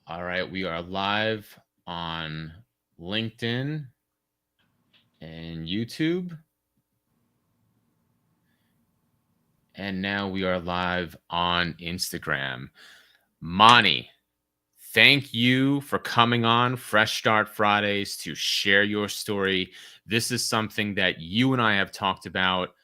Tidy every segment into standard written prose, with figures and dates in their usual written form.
All right, we are live on LinkedIn and YouTube. And now we are live on Instagram. Moni, thank you for coming on Fresh Start Fridays to share your story. This is something that you and I have talked about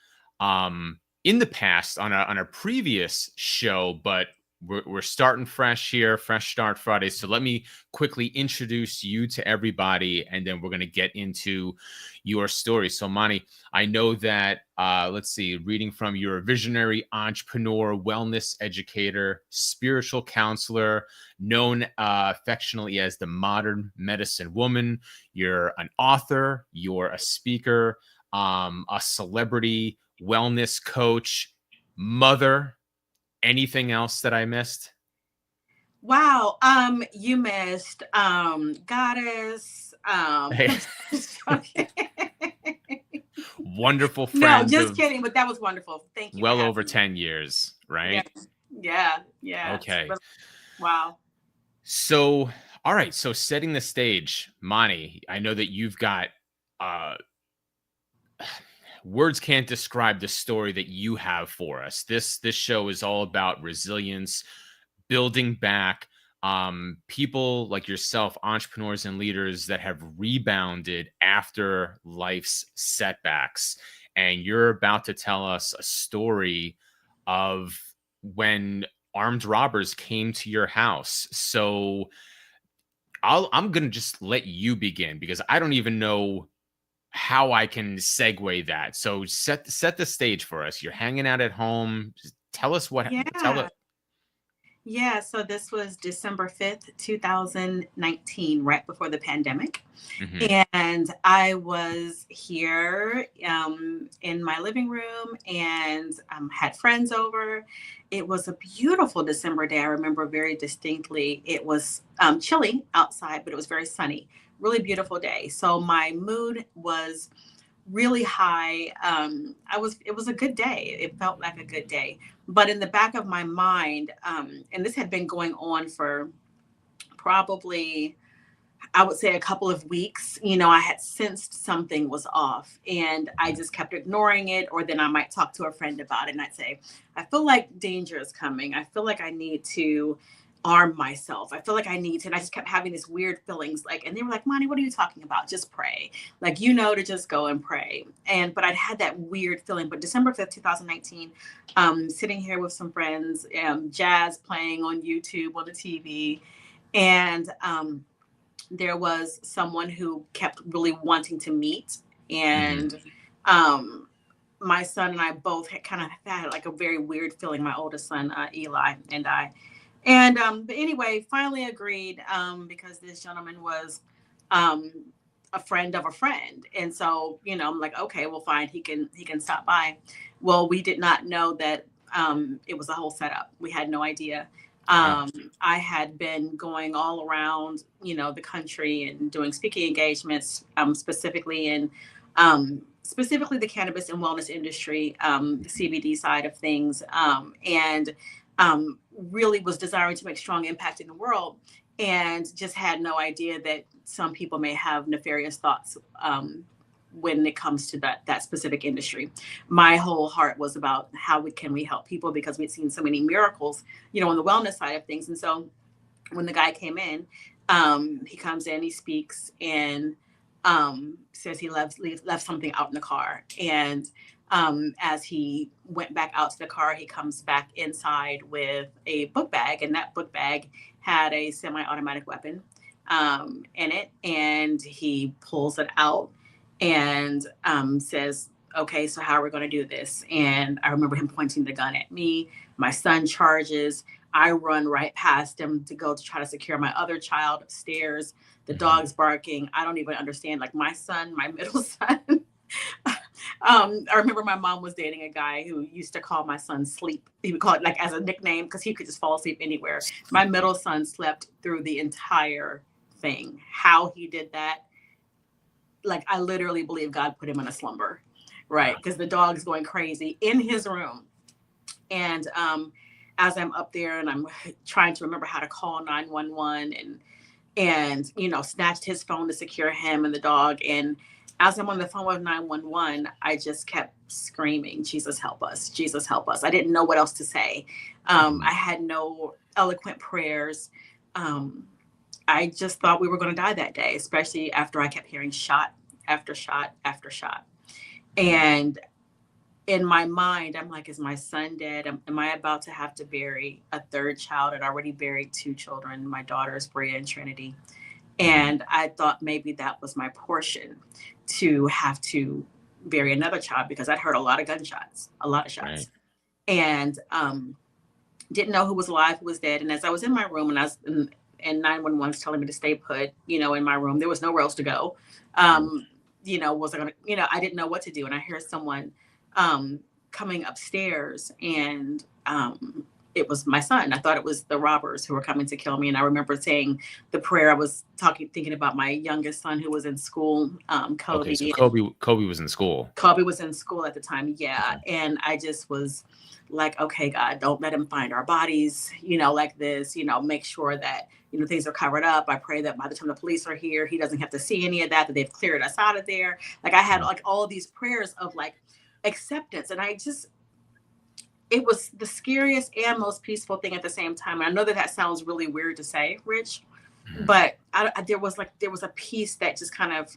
in the past on a previous show, but we're starting fresh here, Fresh Start Fridays. So let me quickly introduce you to everybody, and then we're going to get into your story. So, Moni, I know that, let's see, reading from you're a visionary entrepreneur, wellness educator, spiritual counselor, known affectionately as the modern medicine woman. You're an author, you're a speaker, a celebrity wellness coach, mother. Anything else that I missed? Wow. You missed goddess. Hey, Okay. wonderful No, friend just of kidding. But that was wonderful. Thank you for well over having me. 10 years, Yeah, right? yeah, yeah. Okay. Wow. So, all right. So, setting the stage, Moni, I know that you've got uh, words can't describe the story that you have for us. This show is all about resilience, building back, people like yourself, entrepreneurs and leaders that have rebounded after life's setbacks. And you're about to tell us a story of when armed robbers came to your house. So I'm gonna just let you begin because I don't even know how I can segue that. So set the stage for us. You're hanging out at home. Just tell us what tell Yeah. it. Yeah, so this was December 5th, 2019, right before the pandemic. Mhm. And I was here in my living room and had friends over. It was a beautiful December day. I remember very distinctly. It was chilly outside, but it was very sunny. Really beautiful day. So my mood was really high. It was a good day. It felt like a good day. But in the back of my mind, and this had been going on for probably, I would say, a couple of weeks. I had sensed something was off and I just kept ignoring it. Or then I might talk to a friend about it and I'd say, I feel like danger is coming. I feel like I need to arm myself. I feel like I need to. And I just kept having these weird feelings like, and they were like, Monty, what are you talking about? Just pray. Like, to just go and pray. But I'd had that weird feeling. But December 5th, 2019, sitting here with some friends, jazz playing on YouTube, on the TV. And, there was someone who kept really wanting to meet. Mhm. And um, my son and I both had kind of had like a very weird feeling, my oldest son, Eli, and I. But anyway, finally agreed because this gentleman was um, a friend of a friend. And so, I'm like, okay, well, fine, he can stop by. Well, we did not know that it was a whole setup. We had no idea. Wow. Um, I had been going all around, the country and doing speaking engagements, specifically the cannabis and wellness industry, the CBD side of things, and really was desiring to make strong impact in the world, and just had no idea that some people may have nefarious thoughts. When it comes to that specific industry, my whole heart was about how can we help people because we'd seen so many miracles, on the wellness side of things. And so when the guy came in, he comes in, he speaks, and says he left something out in the car. And as he went back out to the car, he comes back inside with a book bag, and that book bag had a semi-automatic weapon in it. And he pulls it out and says, "Okay, so how are we going to do this?" And I remember him pointing the gun at me. My son charges. I run right past him to go to try to secure my other child upstairs. The Mhm. dog's barking. I don't even understand. Like my son, my middle son. I remember my mom was dating a guy who used to call my son Sleep. He would call it like as a nickname because he could just fall asleep anywhere. My middle son slept through the entire thing. How he did that, like I literally believe God put him in a slumber, right? Wow. Because the dog's going crazy in his room. And as I'm up there and I'm trying to remember how to call 911 and snatched his phone to secure him and the dog. And as I'm on the phone with 911, I just kept screaming, Jesus help us, Jesus help us. I didn't know what else to say. I had no eloquent prayers. I just thought we were going to die that day, especially after I kept hearing shot after shot after shot. And in my mind, I'm like, is my son dead? Am I about to have to bury a third child? I'd already buried two children. My daughters, Bria and Trinity. And I thought maybe that was my portion, to have to bury another child, because I'd heard a lot of gunshots, a lot of shots. Right. And didn't know who was alive, who was dead. And as I was in my room and and 911 was telling me to stay put, in my room, there was nowhere else to go. Was I going to, I didn't know what to do. And I hear someone coming upstairs, and it was my son. I thought it was the robbers who were coming to kill me. And I remember saying the prayer. I was thinking about my youngest son who was in school, Kobe. Okay, so Kobe was in school. Kobe was in school at the time. Yeah. Okay. And I just was like, okay, God, don't let him find our bodies, like this, make sure that, things are covered up. I pray that by the time the police are here, he doesn't have to see any of that they've cleared us out of there. Like I had like all of these prayers of like acceptance. And it was the scariest and most peaceful thing at the same time. And I know that sounds really weird to say, Rich, but there was a peace that just kind of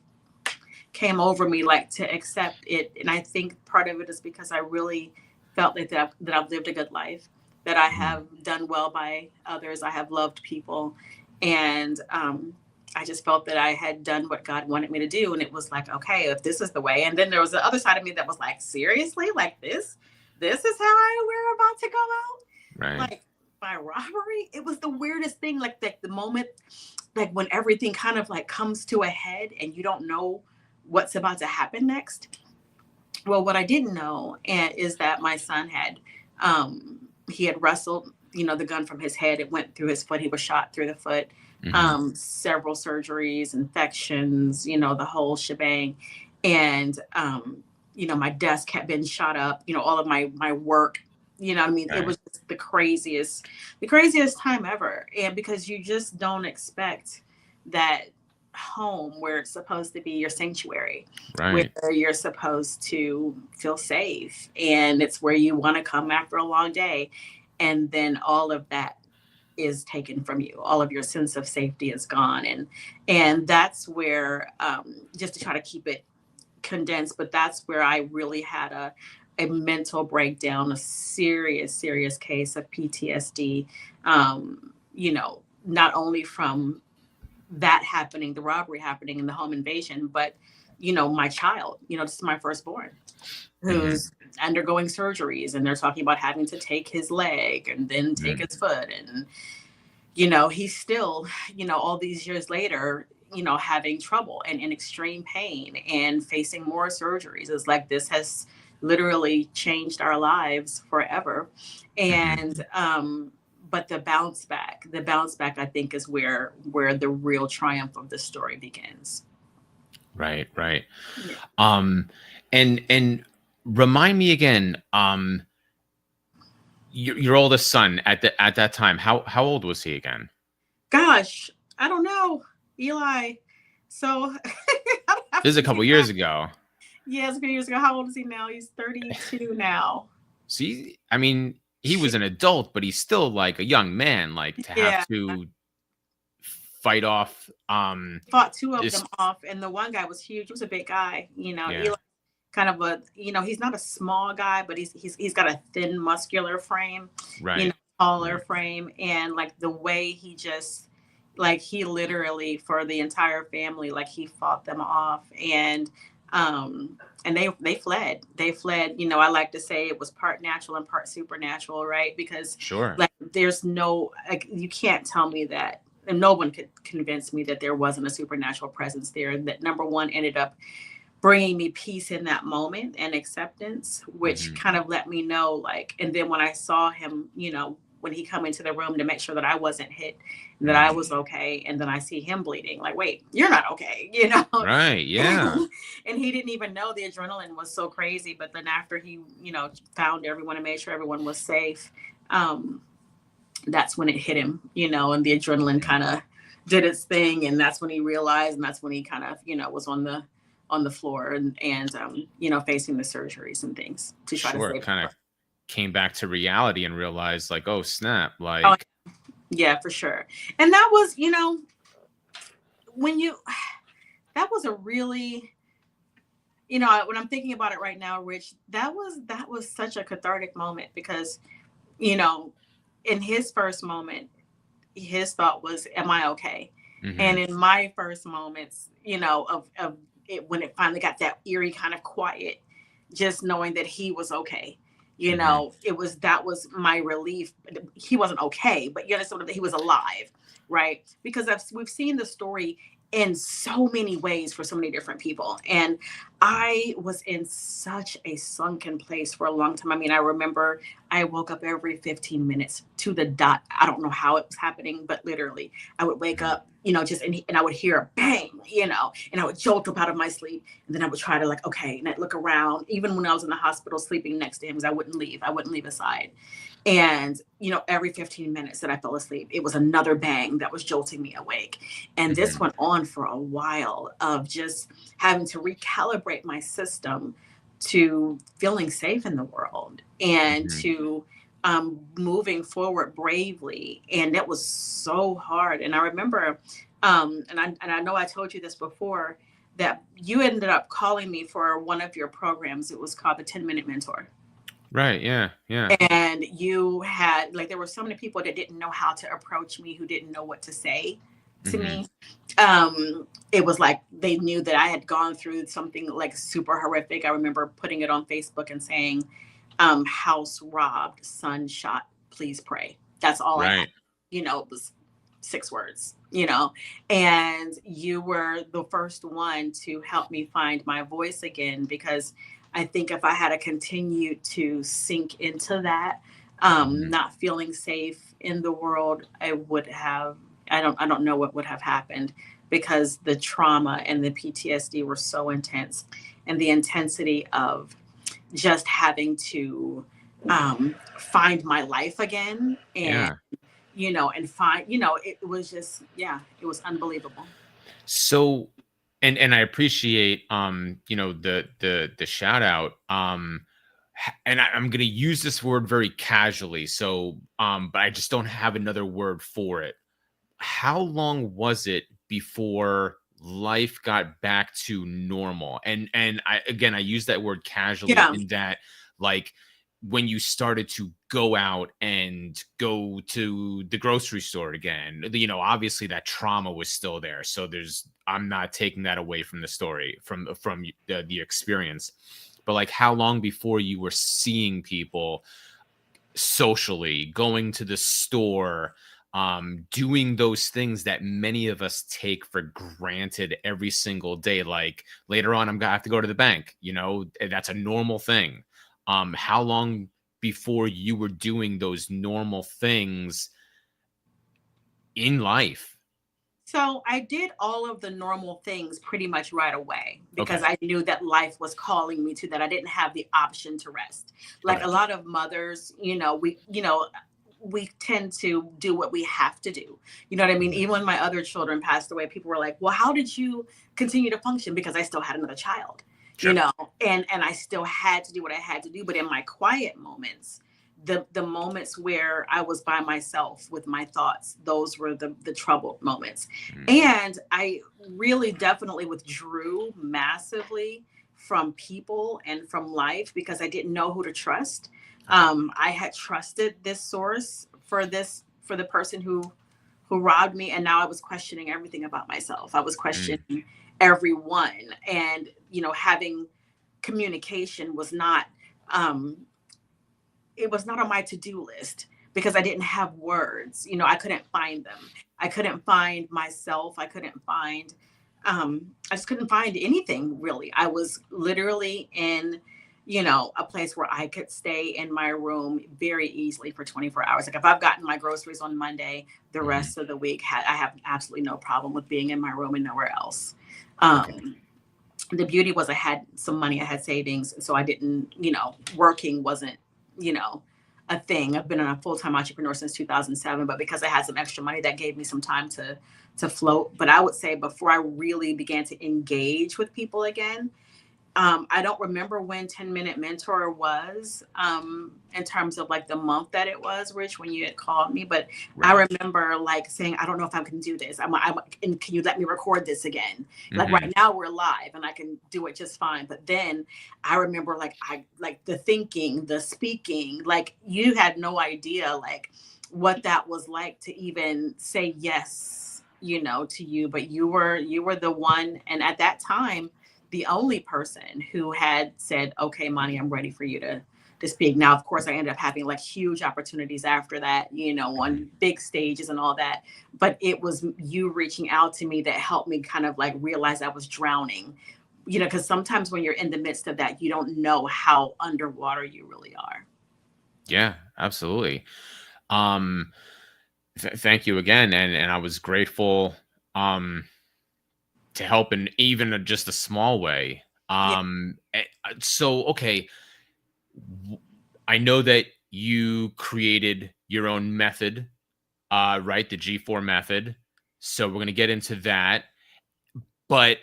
came over me, like to accept it. And I think part of it is because I really felt like that I've lived a good life, that I have done well by others. I have loved people. And I just felt that I had done what God wanted me to do. And it was like, okay, if this is the way. And then there was the other side of me that was like, seriously, like this is how we're about to go out? Right. Like by robbery? It was the weirdest thing. Like the moment, like when everything kind of like comes to a head and you don't know what's about to happen next. Well, what I didn't know is that my son he had wrestled, the gun from his head. It went through his foot. He was shot through the foot. Several surgeries, infections, the whole shebang. And, my desk had been shot up, all of my work, Right. It was just the craziest time ever. And because you just don't expect that home where it's supposed to be your sanctuary, right, where you're supposed to feel safe, and it's where you want to come after a long day. And then all of that is taken from you. All of your sense of safety is gone. And that's where, just to try to keep it condensed, but that's where I really had a mental breakdown, a serious case of PTSD, not only from that happening, the robbery happening and the home invasion, but, my child, this is my firstborn, who's undergoing surgeries, and they're talking about having to take his leg and then take his foot. And, he's still, all these years later, having trouble and in extreme pain and facing more surgeries. It's like, this has literally changed our lives forever. And, but the bounce back, I think, is where the real triumph of the story begins. Right. Yeah. And remind me again, your oldest son at that time, how old was he again? Gosh, I don't know, Eli. So this is a couple years ago. Yeah, it's a few years ago. How old is he now? He's 32 now. See, I mean, he was an adult, but he's still like a young man, like to have to fight off. Fought two of them off, and the one guy was huge. He was a big guy, Eli, kind of a, he's not a small guy, but he's got a thin, muscular frame, right? Taller frame, and like the way he just, like, he literally, for the entire family, like, he fought them off. And they fled. I like to say it was part natural and part supernatural, right? Because like, there's no, like, you can't tell me that, and no one could convince me that there wasn't a supernatural presence there. And that, number one, ended up bringing me peace in that moment and acceptance, which kind of let me know, like, and then when I saw him, when he come into the room to make sure that I wasn't hit, that I was okay. And then I see him bleeding, like, wait, you're not okay, Right. Yeah. And he didn't even know, the adrenaline was so crazy. But then after he, found everyone and made sure everyone was safe, that's when it hit him, and the adrenaline kind of did its thing. And that's when he realized, and that's when he kind of, was on the floor and facing the surgeries and things to try to Sure. save his Kind life. of came back to reality and realized like, oh snap, Oh, like yeah, for sure. And that was, when you, that was a really, when I'm thinking about it right now, Rich, that was such a cathartic moment because, you know, in his first moment, his thought was, "Am I okay?" mhm, And in my first moments, of it, when it finally got that eerie kind of quiet, just knowing that he was okay. mhm, That was my relief. He wasn't okay, but you understand that he was alive, right? Because we've seen the story in so many ways for so many different people. And I was in such a sunken place for a long time. I mean, I remember I woke up every 15 minutes to the dot. I don't know how it was happening, but literally I would wake mhm. up, and I would hear a bang, and I would jolt up out of my sleep. And then I would try to, like, okay, and I'd look around, even when I was in the hospital sleeping next to him, because I wouldn't leave. I wouldn't leave his side. And, every 15 minutes that I fell asleep, it was another bang that was jolting me awake. And this Mhm, went on for a while of just having to recalibrate my system to feeling safe in the world and mhm. to moving forward bravely. And it was so hard. And I remember, and I know I told you this before, that you ended up calling me for one of your programs. It was called the 10-Minute Mentor. Right, yeah, yeah. And you had, like, there were so many people that didn't know how to approach me, who didn't know what to say to Mhm, me. It was like they knew that I had gone through something like super horrific. I remember putting it on Facebook and saying, house robbed, son shot, please pray. That's all I had. right. It was 6 words. And you were the first one to help me find my voice again, because I think if I had to continue to sink into that, Mhm, not feeling safe in the world, I don't know what would have happened, because the trauma and the PTSD were so intense, and the intensity of just having to find my life again, and yeah. find, it was just, yeah, it was unbelievable. So and I appreciate the shout out. And I'm gonna use this word very casually. So but I just don't have another word for it. How long was it before life got back to normal? And I use that word casually Yeah. in that, like, when you started to go out and go to the grocery store again, obviously that trauma was still there. So I'm not taking that away from the story, from the experience. But like, how long before you were seeing people socially, going to the store, doing those things that many of us take for granted every single day? Like, later on, I'm gonna have to go to the bank. That's a normal thing. How long before you were doing those normal things in life? So I did all of the normal things pretty much right away, because Okay. I knew that life was calling me to that. I didn't have the option to rest. Like Okay. a lot of mothers, we tend to do what we have to do. You know what I mean? Mhm. Even when my other children passed away, people were like, "Well, how did you continue to function?" Because I still had another child, you Sure. know, and I still had to do what I had to do. But in my quiet moments, the moments where I was by myself with my thoughts, those were the troubled moments. Mm. And I really definitely withdrew massively from people and from life, because I didn't know who to trust. Okay. I had trusted this source for the person who robbed me, and now I was questioning everything about myself. I was Mm. questioning everyone, and having communication was not, um, it was not on my to-do list, because I didn't have words. I couldn't find them. I couldn't find myself. I just couldn't find anything really. I was literally in, a place where I could stay in my room very easily for 24 hours. Like, if I've gotten my groceries on Monday, the Mhm. rest of the week, I have absolutely no problem with being in my room and nowhere else. Okay. The beauty was, I had some money, I had savings. So I didn't, working wasn't, you know, a thing. I've been a full-time entrepreneur since 2007, but because I had some extra money, that gave me some time to float. But I would say before I really began to engage with people again, I don't remember when 10-minute mentor was, in terms of like the month that it was, Rich, when you had called me. But I Right. remember like saying, I don't know if I can do this. And can you let me record this again? Like Hmm. right now we're live and I can do it just fine. But then I remember like like the thinking, the speaking, like you had no idea like what that was like to even say yes, to you. But you were the one. And at that time, the only person who had said, okay, Moni, I'm ready for you to speak. Now, of course, I ended up having like huge opportunities after that, on big stages and all that. But it was you reaching out to me that helped me kind of like realize I was drowning, because sometimes when you're in the midst of that, you don't know how underwater you really are. Yeah, absolutely. Um, thank you again, and I was grateful um to help in even just a small way. Yeah. So okay, w- I know that you created your own method, right? The G4 method. So we're gonna get into that, but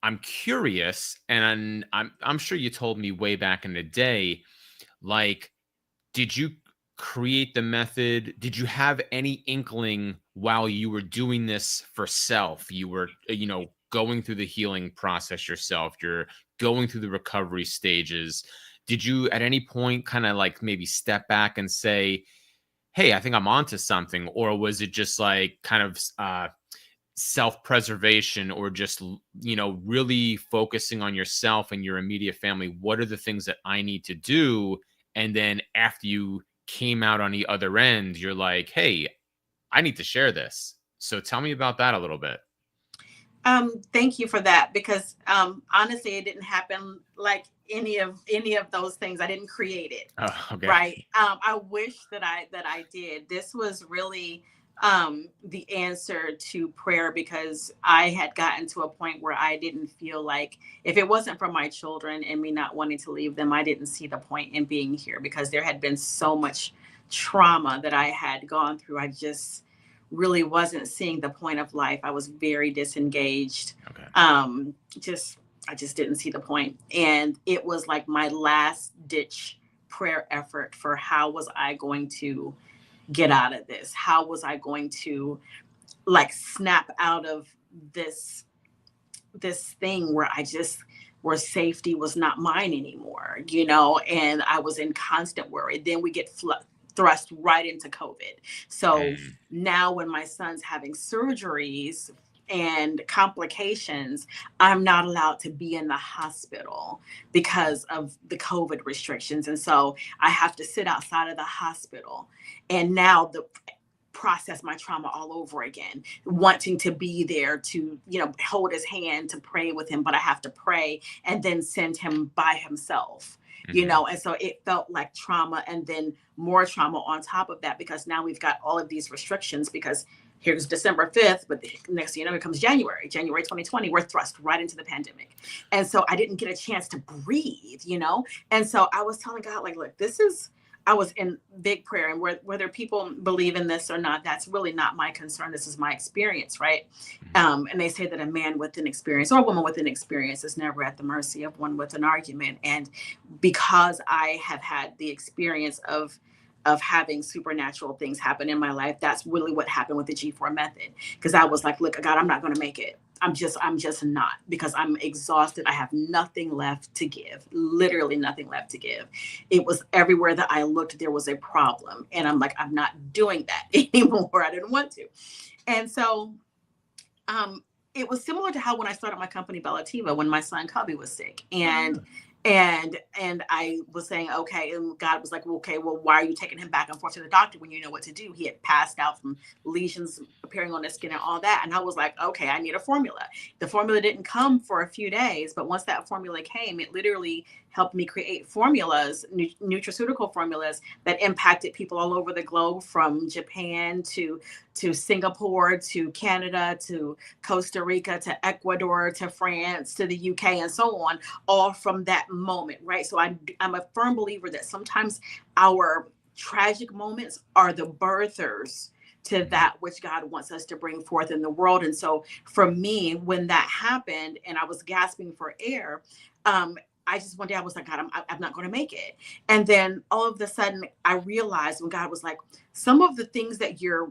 I'm curious, and I'm sure you told me way back in the day, like, did you create the method? Did you have any inkling while you were doing this for self? You were, going through the healing process yourself. You're going through the recovery stages. Did you at any point kind of like maybe step back and say, "Hey, I think I'm onto something," or was it just like kind of self-preservation, or just really focusing on yourself and your immediate family? What are the things that I need to do? And then after you came out on the other end, you're like, hey, I need to share this. So tell me about that a little bit. Thank you for that, because honestly, it didn't happen like any of those things. I didn't create it, Oh, okay. right? I wish that I did. This was really the answer to prayer, because I had gotten to a point where I didn't feel like, if it wasn't for my children and me not wanting to leave them, I didn't see the point in being here, because there had been so much trauma that I had gone through. I just really wasn't seeing the point of life. I was very disengaged. Okay. Just I just didn't see the point. And it was like my last ditch prayer effort for how was I going to get out of this? How was I going to like snap out of this thing where where safety was not mine anymore, and I was in constant worry. Then we get thrust right into COVID. So Mm, now when my son's having surgeries and complications, I'm not allowed to be in the hospital because of the COVID restrictions. And so I have to sit outside of the hospital. And now the process my trauma all over again, wanting to be there to, hold his hand, to pray with him, but I have to pray and then send him by himself. mhm. And so it felt like trauma, and then more trauma on top of that, because now we've got all of these restrictions, because here's December 5th, but next thing you know, it comes January 2020, we're thrust right into the pandemic. And so I didn't get a chance to breathe. And so I was telling God, like, look, I was in big prayer, and whether people believe in this or not, that's really not my concern. This is my experience, right? Mhm. And they say that a man with an experience or a woman with an experience is never at the mercy of one with an argument. And because I have had the experience of having supernatural things happen in my life, that's really what happened with the G4 method. Because I was like, look, God, I'm not going to make it. I'm just not, because I'm exhausted. I have nothing left to give, literally nothing left to give. It was everywhere that I looked, there was a problem. And I'm like, I'm not doing that anymore. I didn't want to. And so it was similar to how when I started my company Bellativa, when my son Cubby was sick, and Ah, and I was saying, okay, and God was like, well, okay, well, why are you taking him back and forth to the doctor when you know what to do? He had passed out from lesions appearing on his skin and all that. And I was like, okay, I need a formula. The formula didn't come for a few days, but once that formula came, it literally helped me create formulas, nutraceutical formulas that impacted people all over the globe, from Japan to Singapore, to Canada, to Costa Rica, to Ecuador, to France, to the UK, and so on, all from that moment, right? So I'm a firm believer that sometimes our tragic moments are the birthers to that which God wants us to bring forth in the world. And so for me, when that happened and I was gasping for air, I just one day I was like, God, I'm not going to make it. And then all of a sudden I realized when God was like, some of the things that you're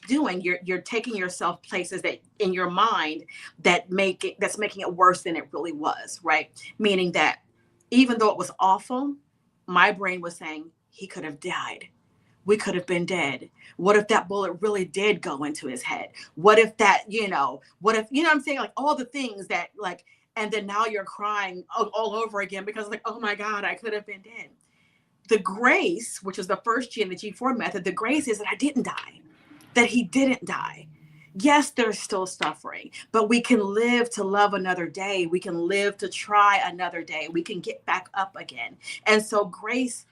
doing, you're taking yourself places that in your mind that's making it worse than it really was, right? Meaning that even though it was awful, my brain was saying he could have died. We could have been dead. What if that bullet really did go into his head? What if that, what if, what I'm saying? Like all the things that like, and then now you're crying all over again because like, oh my God, I could have been dead. The grace, which is the first G in the G4 method, the grace is that I didn't die, that he didn't die. Yes, there's still suffering, but we can live to love another day. We can live to try another day. We can get back up again. And so grace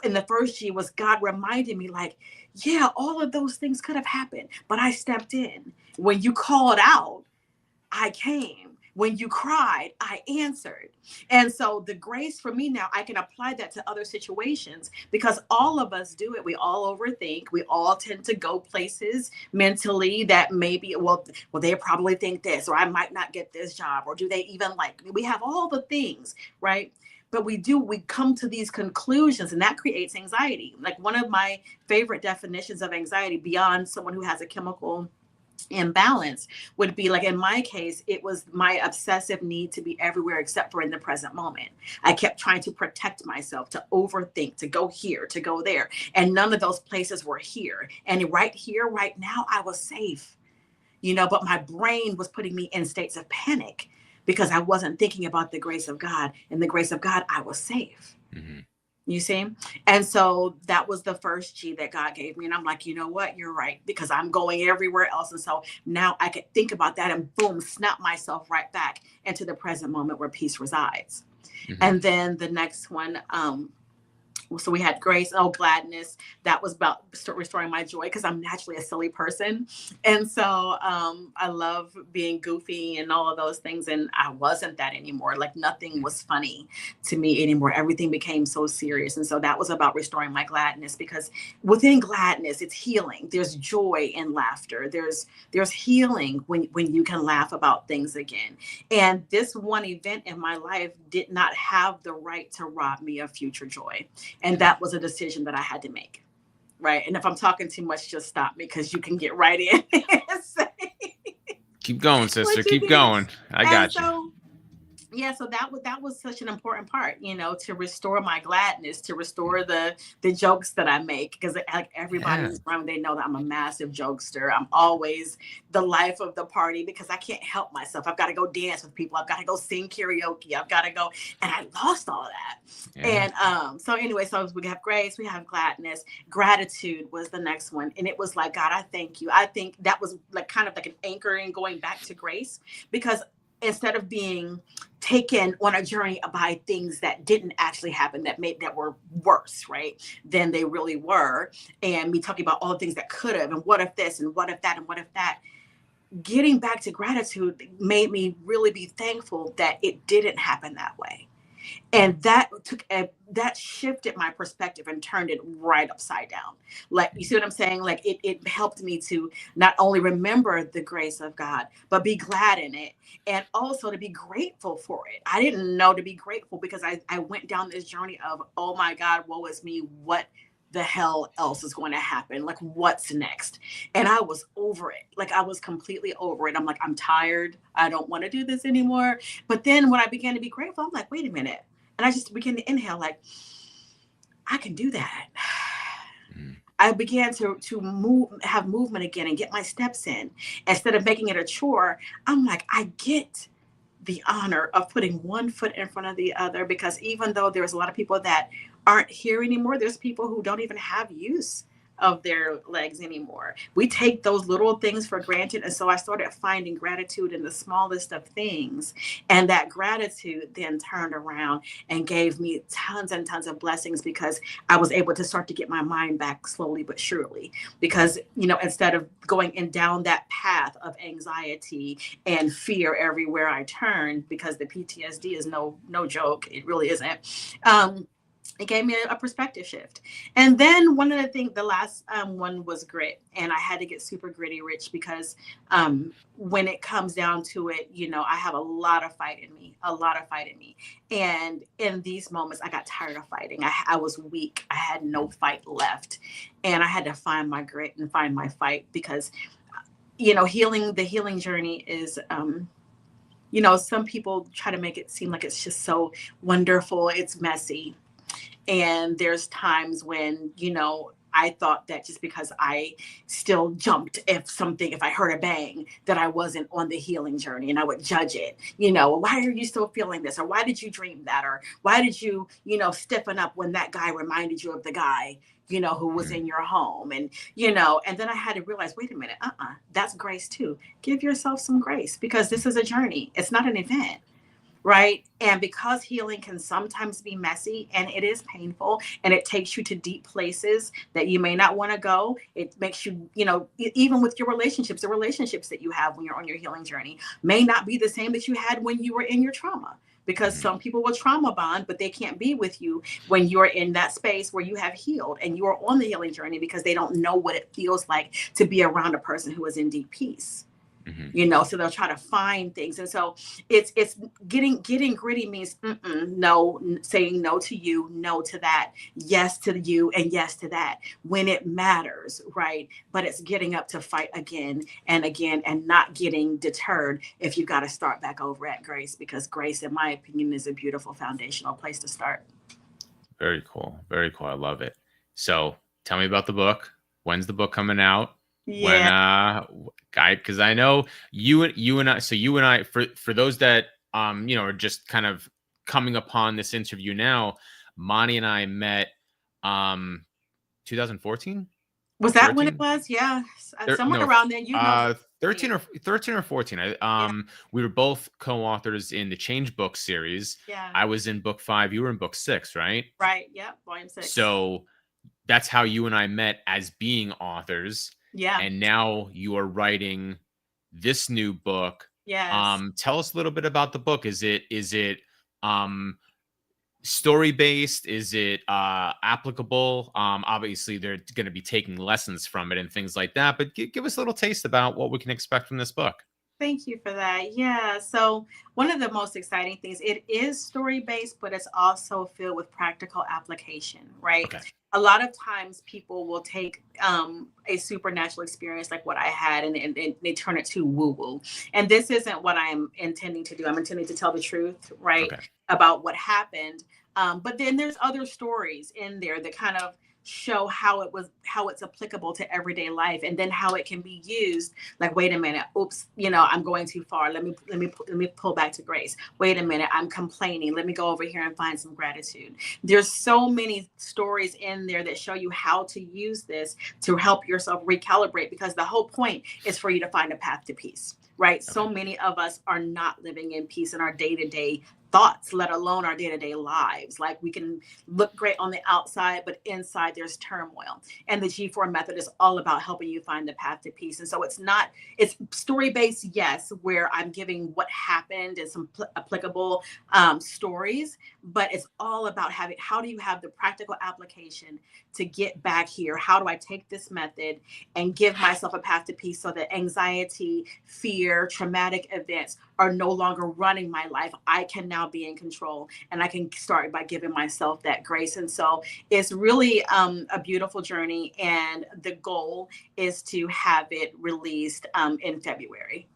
in the first G was God reminding me like, yeah, all of those things could have happened, but I stepped in. When you called out, I came. When you cried, I answered. And so the grace for me now, I can apply that to other situations because all of us do it. We all overthink. We all tend to go places mentally that maybe, well, they probably think this, or I might not get this job, or do they even like me? We have all the things, right? But we come to these conclusions and that creates anxiety. Like one of my favorite definitions of anxiety beyond someone who has a chemical imbalance would be like in my case it was my obsessive need to be everywhere except for in the present moment. I kept trying to protect myself, to overthink, to go here, to go there, and none of those places were here. And right here right now I was safe, but my brain was putting me in states of panic because I wasn't thinking about the grace of God. And the grace of God, I was safe. Mm-hmm. You see? And so that was the first G that God gave me. And I'm like, you know what? You're right. Because I'm going everywhere else. And so now I could think about that and boom, snap myself right back into the present moment where peace resides. Mm-hmm. And then the next one, so we had grace, gladness. That was about restoring my joy because I'm naturally a silly person. And so I love being goofy and all of those things. And I wasn't that anymore. Like nothing was funny to me anymore. Everything became so serious. And so that was about restoring my gladness because within gladness, it's healing. There's joy in laughter. There's healing when you can laugh about things again. And this one event in my life did not have the right to rob me of future joy. And that was a decision that I had to make, right? And if I'm talking too much, just stop me because you can get right in and say, keep going, sister. Keep going. I got you. Yeah, so that was such an important part, to restore my gladness, to restore the jokes that I make, because like everybody's around, they know that I'm a massive jokester. I'm always the life of the party because I can't help myself. I've got to go dance with people. I've got to go sing karaoke. I've got to go, and I lost all of that. Yeah. And so anyway, so we have grace, we have gladness. Gratitude was the next one, and it was like, God, I thank you. I think that was like kind of like an anchor in going back to grace, because instead of being taken on a journey by things that didn't actually happen, that were worse, right, than they really were, and me talking about all the things that could have, and what if this, and what if that, and what if that, getting back to gratitude made me really be thankful that it didn't happen that way. And that shifted my perspective and turned it right upside down. Like, you see what I'm saying? Like it helped me to not only remember the grace of God, but be glad in it. And also to be grateful for it. I didn't know to be grateful because I went down this journey of, oh my God, woe is me. What the hell else is going to happen? Like, what's next? And I was over it. Like, I was completely over it. I'm like, I'm tired. I don't want to do this anymore. But then when I began to be grateful, I'm like, wait a minute. And I just began to inhale, like, I can do that. I began to have movement again and get my steps in. Instead of making it a chore, I'm like, I get the honor of putting one foot in front of the other, because even though there's a lot of people that aren't here anymore, there's people who don't even have use of their legs anymore. We take those little things for granted. And so I started finding gratitude in the smallest of things. And that gratitude then turned around and gave me tons and tons of blessings, because I was able to start to get my mind back slowly but surely. Because, instead of going down that path of anxiety and fear everywhere I turn, because the PTSD is no joke. It really isn't. it gave me a perspective shift. And then one of the things, the last one was grit, and I had to get super gritty rich because when it comes down to it, you know, I have a lot of fight in me, a lot of fight in me. And in these moments, I got tired of fighting. I was weak. I had no fight left, and I had to find my grit and find my fight because, you know, the healing journey is. You know, some people try to make it seem like it's just so wonderful. It's messy, and there's times when, you know, I thought that just because I still jumped if I heard a bang, that I wasn't on the healing journey, and I would judge it. You know, why are you still feeling this? Or why did you dream that? Or why did you, you know, stiffen up when that guy reminded you of the guy, you know, who was Mhm. in your home? And, you know, and then I had to realize, wait a minute, that's grace too. Give yourself some grace because this is a journey. It's not an event, right? And because healing can sometimes be messy and it is painful and it takes you to deep places that you may not want to go, it makes you, you know, even with your relationships, the relationships that you have when you're on your healing journey may not be the same that you had when you were in your trauma. Because Mhm. some people will trauma bond, but they can't be with you when you're in that space where you have healed and you are on the healing journey because they don't know what it feels like to be around a person who is in deep peace, Mhm. you know. So they'll try to find things. And so it's getting gritty means no, saying no to you, no to that, yes to you, and yes to that when it matters, right? But it's getting up to fight again and again, and not getting deterred if you got to start back over at grace, because grace, in my opinion, is a beautiful foundational place to start. Very cool. Very cool. I love it. So tell me about the book. When's the book coming out? When Yeah. guy, because I know you and I, so you and I, for those that you know, are just kind of coming upon this interview now, Moni and I met 2014, Was that when it 13. was? Yeah. Somewhere No, around there, you know, 13 yeah. or 13 or 14. Yeah. We were both co-authors in the Change Book series. Yeah. I was in book 5, you were in book 6, right? Right. Yeah. Volume 6. So that's how you and I met as being authors. Yeah. And now you are writing this new book. Yes. Tell us a little bit about the book. Is it um story based? Is it applicable? Obviously they're going to be taking lessons from it and things like that, but give us a little taste about what we can expect from this book. Thank you for that. Yeah. So, one of the most exciting things, it is story based, but it's also filled with practical application, right? Okay. A lot of times people will take a supernatural experience like what I had, and they turn it to woo woo. And this isn't what I'm intending to do. I'm intending to tell the truth, right, Okay. about what happened. But then there's other stories in there that kind of show how it's applicable to everyday life, and then how it can be used. Like, wait a minute, oops, you know, I'm going too far. Let me pull back to grace. Wait a minute, I'm complaining. Let me go over here and find some gratitude. There's so many stories in there that show you how to use this to help yourself recalibrate, because the whole point is for you to find a path to peace, right? Okay. So many of us are not living in peace in our day-to-day thoughts, let alone our day-to-day lives. Like, we can look great on the outside, but inside there's turmoil. And the G4 method is all about helping you find the path to peace. And so it's story based, yes, where I'm giving what happened and some applicable stories, but it's all about how do you have the practical application to get back here? How do I take this method and give myself a path to peace so that anxiety, fear, traumatic events are no longer running my life? I can now be in control, and I can start by giving myself that grace. And so it's really a beautiful journey. And the goal is to have it released in February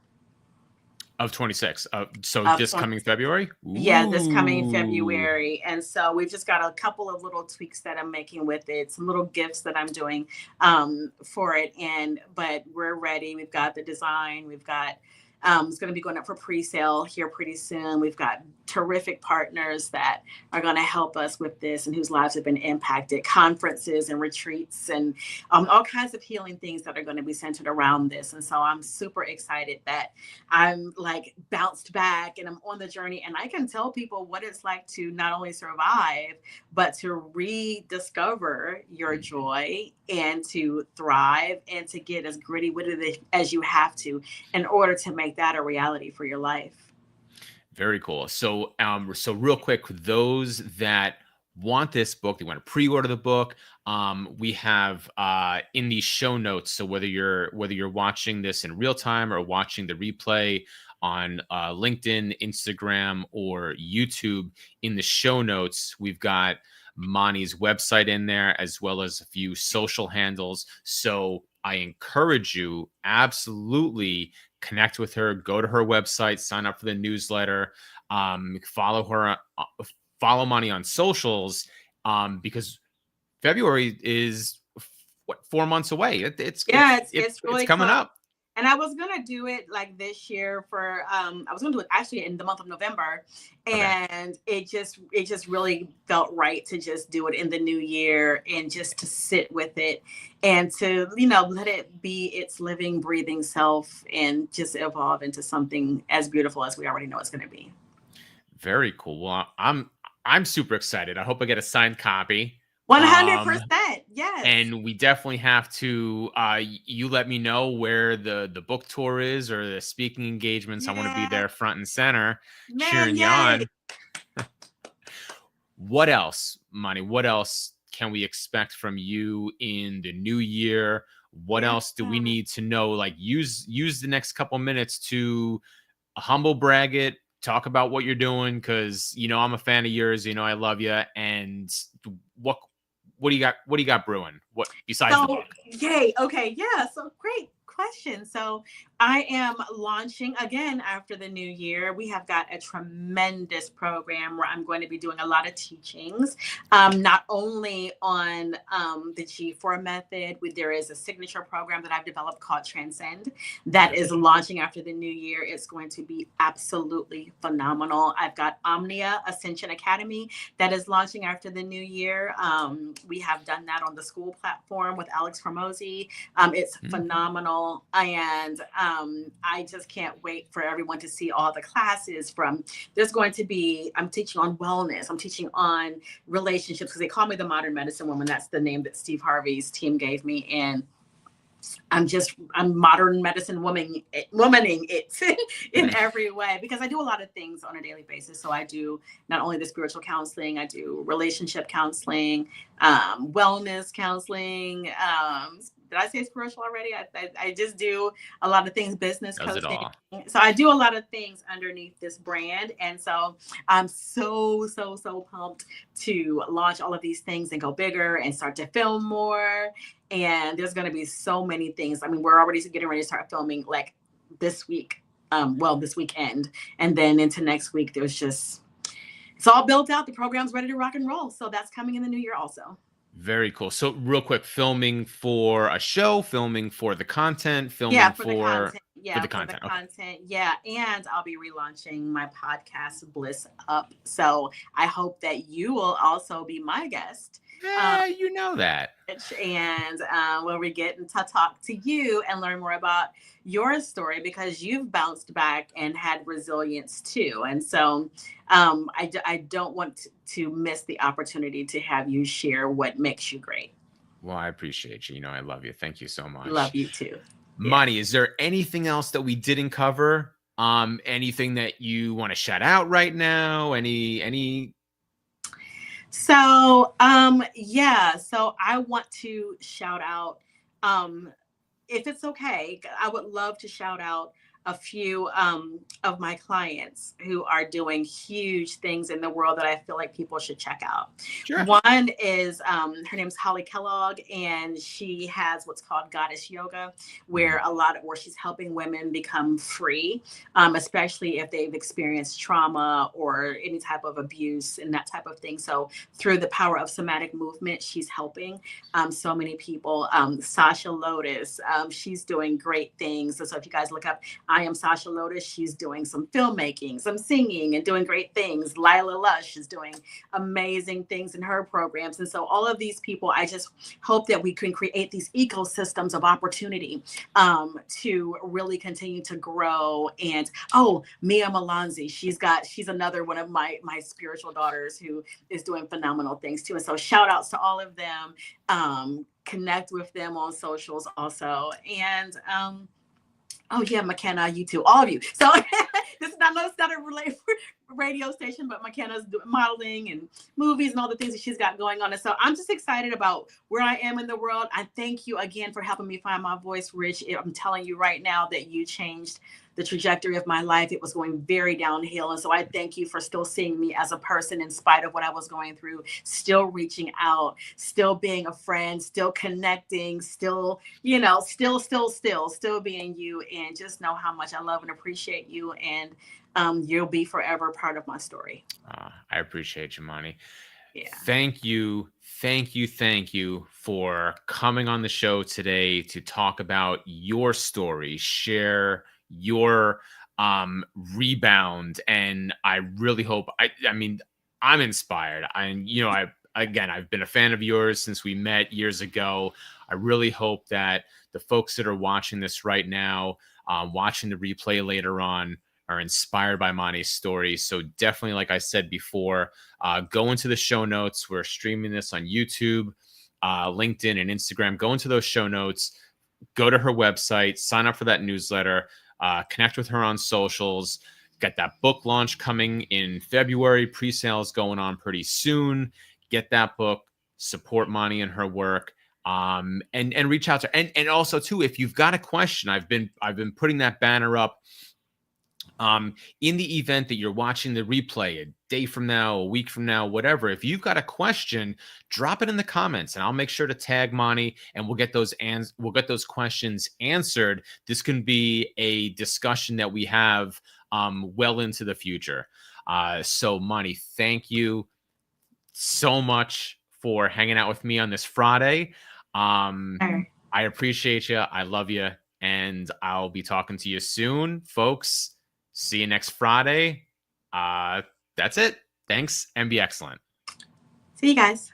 Of 26. So of this 20. coming February? Yeah, this coming Ooh. February. And so we've just got a couple of little tweaks that I'm making with it, some little gifts that I'm doing for it. But we're ready. We've got the design. We've got, it's going to be going up for pre-sale here pretty soon. We've got terrific partners that are going to help us with this and whose lives have been impacted, conferences and retreats, and all kinds of healing things that are going to be centered around this. And so I'm super excited that I'm like bounced back and I'm on the journey, and I can tell people what it's like to not only survive, but to rediscover your Mm. joy and to thrive and to get as gritty with it as you have to in order to make that a reality for your life. Very cool. So, so real quick, those that want this book, they want to pre-order the book, we have in the show notes. So whether you're watching this in real time or watching the replay on LinkedIn, Instagram, or YouTube, in the show notes, we've got Moni's website in there, as well as a few social handles. So I encourage you, absolutely connect with her, go to her website, sign up for the newsletter, follow her, follow Moni on socials, because February is what, 4 months away. Yeah, it's It's really coming close. up. And I was gonna do it like this year for I was gonna do it actually in the month of November, Okay. and it just really felt right to just do it in the new year and just to sit with it and to let it be its living, breathing self and just evolve into something as beautiful as we already know it's gonna be. Very cool. Well, I'm super excited. I hope I get a signed copy. One hundred Um, percent, yes. and we definitely have to you let me know where the book tour is or the speaking engagements. I want to be Yeah, there front and center man, cheering you yay. on. What else, Money? What else can we expect from you in the new year? What Yeah. else do we need to know? Like, use the next couple minutes to humble brag it, talk about what you're doing, because I'm a fan of yours. I love you. And what what do you got? What do you got brewing? What besides the So, book? yay. Okay. Yeah. So, great question. So, I am launching again after the new year. We have got a tremendous program where I'm going to be doing a lot of teachings, not only on the G4 method. There is a signature program that I've developed called Transcend that Okay. is launching after the new year. It's going to be absolutely phenomenal. I've got Omnia Ascension Academy that is launching after the new year. We have done that on the school platform with Alex Formosi. It's Mm, phenomenal. And I just can't wait for everyone to see all the classes there's going to be, I'm teaching on wellness. I'm teaching on relationships because they call me the modern medicine woman. That's the name that Steve Harvey's team gave me. And I'm modern medicine womaning it in mm. every way because I do a lot of things on a daily basis. So I do not only the spiritual counseling, I do relationship counseling, wellness counseling. Did I say spiritual already? I just do a lot of things, business Does it coaching. all. So I do a lot of things underneath this brand. And so I'm so pumped to launch all of these things and go bigger and start to film more, and there's going to be so many things. I mean, we're already getting ready to start filming like this week, this weekend, and then into next week. It's all built out. The program's ready to rock and roll. So that's coming in the new year also. Very cool. So, real quick, filming for a show, filming for the content, Yeah, filming for the for content. for Yeah, the for the content. Okay. content. Yeah, and I'll be relaunching my podcast Bliss Up. So I hope that you will also be my guest. You know that. And when we get to talk to you and learn more about your story because you've bounced back and had resilience too. And so I don't want to miss the opportunity to have you share what makes you great. Well, I appreciate you. I love you. Thank you so Love much. you too. Yeah. Money, is there anything else that we didn't cover? Anything that you want to shout out right now? Any So yeah, so I want to shout out if it's okay, I would love to shout out a few of my clients who are doing huge things in the world that I feel like people should check out. Sure. One is her name's Holly Kellogg, and she has what's called Goddess Yoga, Mhm. where she's helping women become free, especially if they've experienced trauma or any type of abuse and that type of thing. So through the power of somatic movement, she's helping so many people. Sasha Lotus, she's doing great things. So if you guys look up I Am Sasha Lotus, she's doing some filmmaking, some singing, and doing great things. Lila Lush is doing amazing things in her programs. And so all of these people, I just hope that we can create these ecosystems of opportunity to really continue to grow. And Mia Malanzi, she's another one of my spiritual daughters who is doing phenomenal things too. And so shout outs to all of them. Connect with them on socials also. And oh yeah, McKenna, you too, all of you. So this is not a radio station, but McKenna's modeling and movies and all the things that she's got going on. And so I'm just excited about where I am in the world. I thank you again for helping me find my voice, Rich. I'm telling you right now that you changed the trajectory of my life. It was going very downhill. And so I thank you for still seeing me as a person in spite of what I was going through, still reaching out, still being a friend, still connecting, still, still being you. And just know how much I love and appreciate you. And you'll be forever part of my story. I appreciate you, Moni. Yeah. Thank you for coming on the show today to talk about your story, share your rebound. And I really hope, I mean, I'm inspired. I've been a fan of yours since we met years ago. I really hope that the folks that are watching this right now, watching the replay later on, are inspired by Moni's story. So definitely, like I said before, go into the show notes. We're streaming this on YouTube, LinkedIn, and Instagram. Go into those show notes, go to her website, sign up for that newsletter, connect with her on socials. Got that book launch coming in February. Pre-sales going on pretty soon. Get that book, support Moni and her work. And reach out to her. And also too, if you've got a question, I've been putting that banner up. In the event that you're watching the replay a day from now, a week from now, whatever, if you've got a question, drop it in the comments and I'll make sure to tag Moni and we'll get those questions answered. This can be a discussion that we have well into the future. So Moni, thank you so much for hanging out with me on this Friday. I appreciate you. I love you. And I'll be talking to you soon, folks. See you next Friday. That's it. Thanks and be excellent. See you guys.